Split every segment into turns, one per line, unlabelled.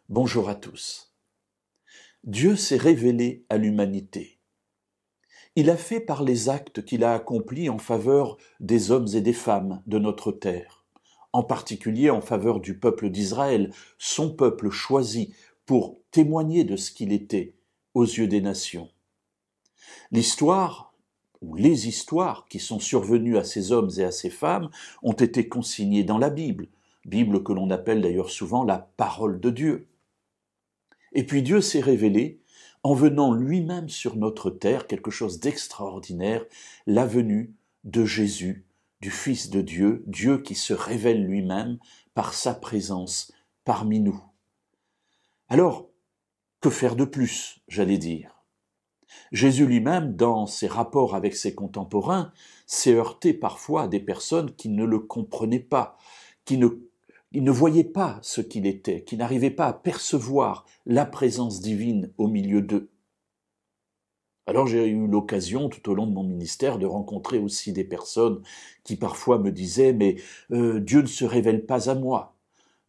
Bonjour à tous. Dieu s'est révélé à l'humanité. Il a fait par les actes qu'il a accomplis en faveur des hommes et des femmes de notre terre, en particulier en faveur du peuple d'Israël, son peuple choisi pour témoigner de ce qu'il était aux yeux des nations. L'histoire, ou les histoires qui sont survenues à ces hommes et à ces femmes ont été consignées dans la Bible que l'on appelle d'ailleurs souvent la parole de Dieu. Et puis Dieu s'est révélé en venant lui-même sur notre terre, quelque chose d'extraordinaire, la venue de Jésus, du Fils de Dieu, Dieu qui se révèle lui-même par sa présence parmi nous. Alors, que faire de plus, j'allais dire? Jésus lui-même, dans ses rapports avec ses contemporains, s'est heurté parfois à des personnes qui ne le comprenaient pas, qui ne voyaient pas ce qu'il était, qui n'arrivaient pas à percevoir la présence divine au milieu d'eux. Alors j'ai eu l'occasion tout au long de mon ministère de rencontrer aussi des personnes qui parfois me disaient « mais Dieu ne se révèle pas à moi ».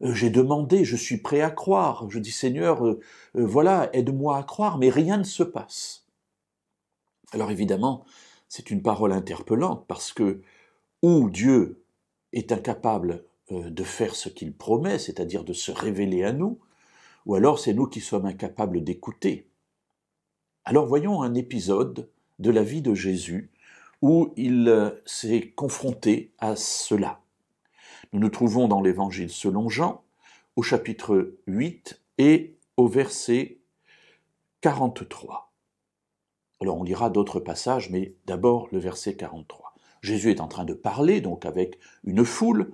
J'ai demandé, je suis prêt à croire. Je dis Seigneur, voilà, aide-moi à croire, mais rien ne se passe. Alors évidemment, c'est une parole interpellante parce que où Dieu est incapable de faire ce qu'il promet, c'est-à-dire de se révéler à nous, ou alors c'est nous qui sommes incapables d'écouter. Alors voyons un épisode de la vie de Jésus où il s'est confronté à cela. Nous nous trouvons dans l'Évangile selon Jean, au chapitre 8 et au verset 43. Alors on lira d'autres passages, mais d'abord le verset 43. Jésus est en train de parler, donc avec une foule,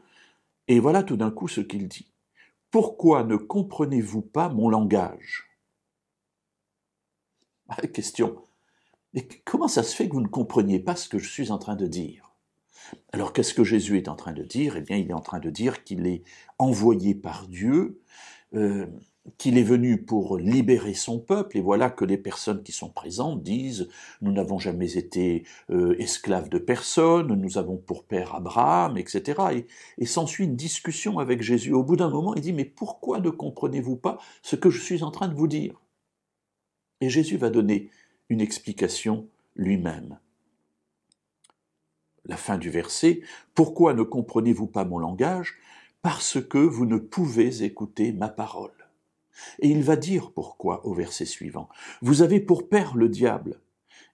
et voilà tout d'un coup ce qu'il dit. « Pourquoi ne comprenez-vous pas mon langage ?» Question. Mais comment ça se fait que vous ne compreniez pas ce que je suis en train de dire? Alors qu'est-ce que Jésus est en train de dire? Eh bien, il est en train de dire qu'il est envoyé par Dieu, qu'il est venu pour libérer son peuple, et voilà que les personnes qui sont présentes disent « Nous n'avons jamais été esclaves de personne, nous avons pour père Abraham, etc. » Et s'ensuit une discussion avec Jésus. Au bout d'un moment, il dit « Mais pourquoi ne comprenez-vous pas ce que je suis en train de vous dire ?» Et Jésus va donner une explication lui-même. La fin du verset, « Pourquoi ne comprenez-vous pas mon langage? Parce que vous ne pouvez écouter ma parole. » Et il va dire pourquoi au verset suivant. « Vous avez pour père le diable,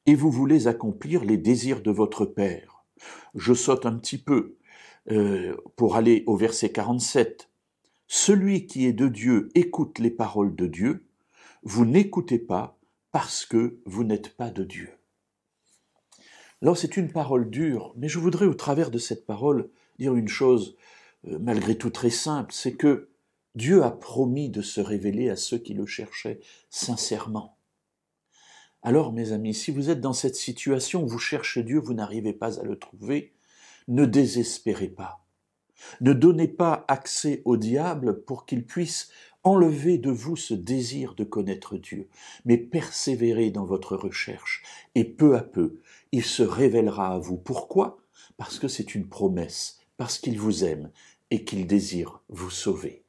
et vous voulez accomplir les désirs de votre père. » Je saute un petit peu pour aller au verset 47. « Celui qui est de Dieu écoute les paroles de Dieu. Vous n'écoutez pas parce que vous n'êtes pas de Dieu. » Alors c'est une parole dure, mais je voudrais au travers de cette parole dire une chose malgré tout très simple, c'est que Dieu a promis de se révéler à ceux qui le cherchaient sincèrement. Alors mes amis, si vous êtes dans cette situation où vous cherchez Dieu, vous n'arrivez pas à le trouver, ne désespérez pas. Ne donnez pas accès au diable pour qu'il puisse enlever de vous ce désir de connaître Dieu, mais persévérez dans votre recherche et peu à peu, il se révélera à vous. Pourquoi? Parce que c'est une promesse, parce qu'il vous aime et qu'il désire vous sauver.